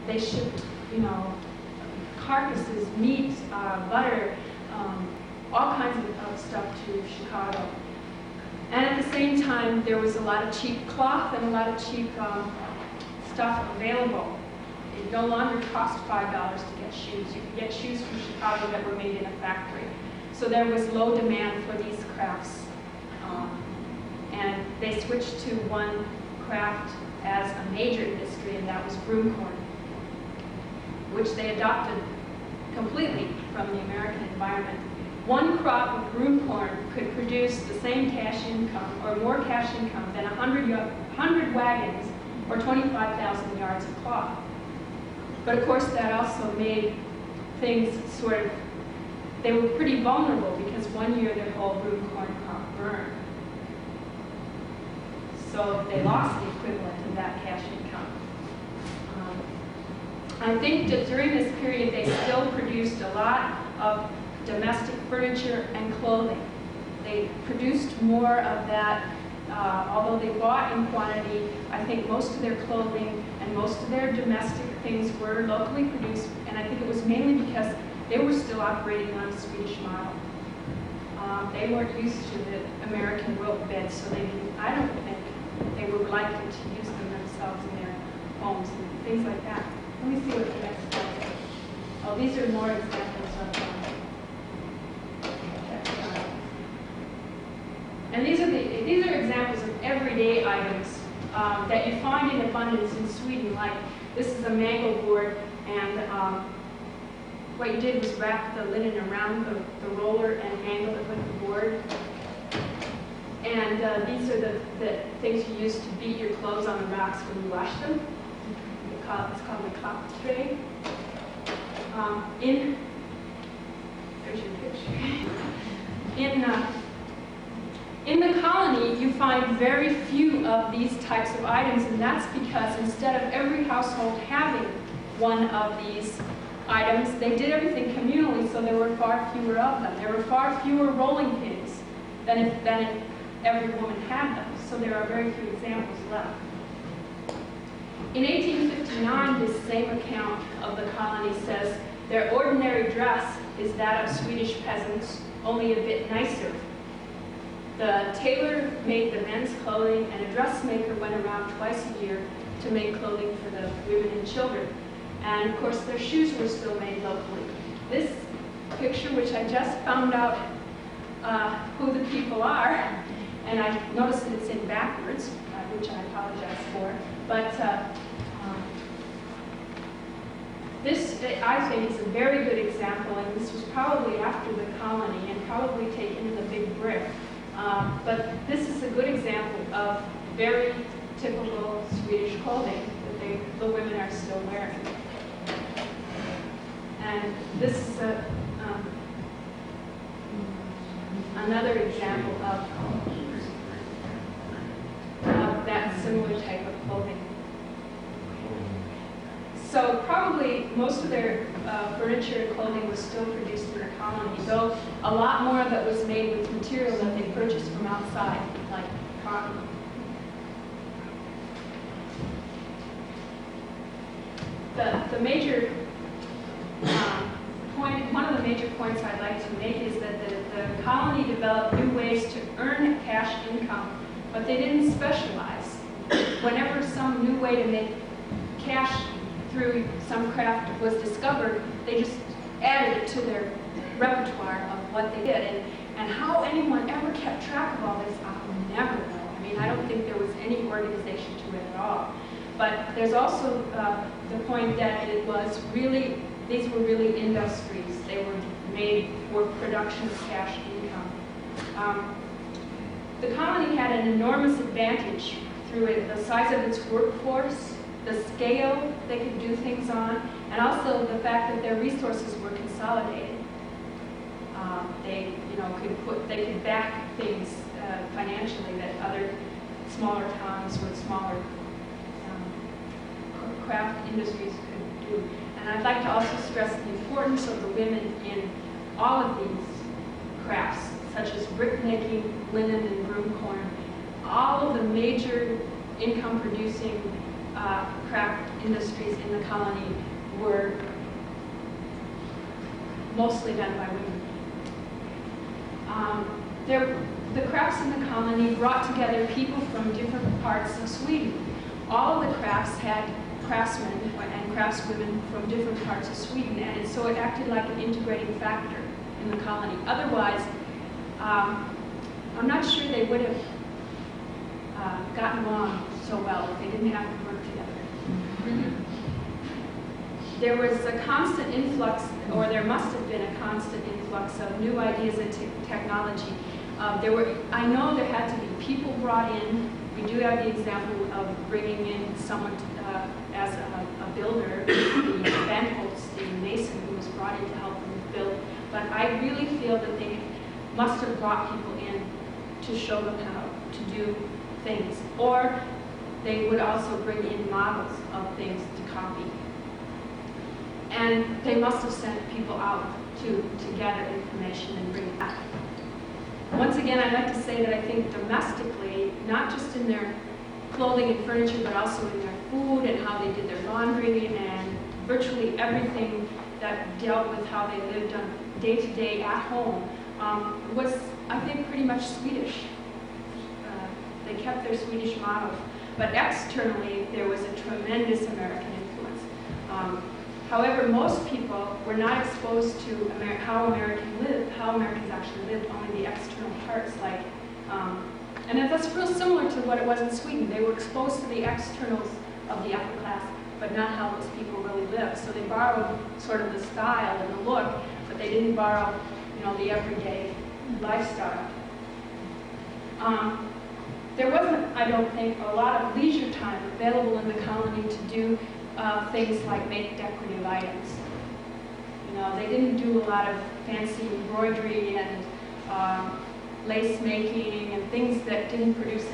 They shipped, carcasses, meat, butter, all kinds of stuff to Chicago. And at the same time, there was a lot of cheap cloth and a lot of cheap stuff available. It no longer cost $5 to get shoes. You could get shoes from Chicago that were made in a factory. So there was low demand for these crafts. And they switched to one craft as a major industry, and that was broomcorn, which they adopted completely from the American environment. One crop of broomcorn could produce the same cash income, or more cash income, than 100 wagons or 25,000 yards of cloth. But of course, that also made things they were pretty vulnerable because one year their whole broomcorn crop burned. So they lost the equivalent of that cash income. I think that during this period, they still produced a lot of domestic furniture and clothing. They produced more of that, although they bought in quantity. I think most of their clothing and most of their domestic things were locally produced, and I think it was mainly because they were still operating on the Swedish model. They weren't used to the American rope beds, so I don't think they were likely to use them themselves in their homes and things like that. Let me see what the next slide is. Oh, these are more examples of and these are examples of everyday items that you find in abundance in Sweden. Like this is a mangle board, and what you did was wrap the linen around the roller and angle it with the board. And these are the things you use to beat your clothes on the racks when you wash them. It's called the clock tray. There's your picture. In the colony, you find very few of these types of items, and that's because instead of every household having one of these items, they did everything communally, so there were far fewer of them. There were far fewer rolling pins than if every woman had them, so there are very few examples left. In 1859, this same account of the colony says, their ordinary dress is that of Swedish peasants, only a bit nicer. The tailor made the men's clothing, and a dressmaker went around twice a year to make clothing for the women and children. And of course, their shoes were still made locally. This picture, which I just found out who the people are, and I noticed that it's in backwards, which I apologize for, but this, I think, is a very good example, and this was probably after the colony and probably taken in the big brick. But this is a good example of very typical Swedish clothing that the women are still wearing. And this is another example of that similar type of clothing. So probably most of their furniture and clothing was still produced in the colony, though a lot more of it was made with material that they purchased from outside, like cotton. The major one of the major points I'd like to make is that the colony developed new ways to earn cash income, but they didn't specialize. Whenever some new way to make cash through some craft was discovered, they just added it to their repertoire of what they did. And how anyone ever kept track of all this, I'll never know. I mean, I don't think there was any organization to it at all. But there's also the point that these were really industries. They were made for production of cash income. The colony had an enormous advantage through the size of its workforce, the scale they could do things on, and also the fact that their resources were consolidated. They could back things financially that other smaller towns with smaller craft industries could do. And I'd like to also stress the importance of the women in all of these crafts, such as brickmaking, linen, and broomcorn. All of the major income-producing craft industries in the colony were mostly done by women. The crafts in the colony brought together people from different parts of Sweden. All of the crafts had craftsmen and craftswomen from different parts of Sweden, and so it acted like an integrating factor in the colony. Otherwise, I'm not sure they would have gotten along so well if they didn't have to work together. There was a constant influx, or there must have been a constant influx of new ideas and technology. I know there had to be people brought in. We do have the example of bringing in someone as a builder, the Van Holtz, the mason who was brought in to help them build. But I really feel that they must have brought people in to show them how to do things. Or they would also bring in models of things to copy. And they must have sent people out to gather information and bring it back. Once again, I'd like to say that I think domestically, not just in their clothing and furniture, but also in their food and how they did their laundry and virtually everything that dealt with how they lived on day-to-day at home was, I think, pretty much Swedish. They kept their Swedish models. But externally, there was a tremendous American influence. However, most people were not exposed to how Americans actually lived, only the external parts, and that's real similar to what it was in Sweden. They were exposed to the externals of the upper class, but not how those people really lived. So they borrowed sort of the style and the look, but they didn't borrow, the everyday lifestyle. There wasn't, I don't think, a lot of leisure time available in the colony to do things like make decorative items. You know, they didn't do a lot of fancy embroidery and lace making and things that didn't produce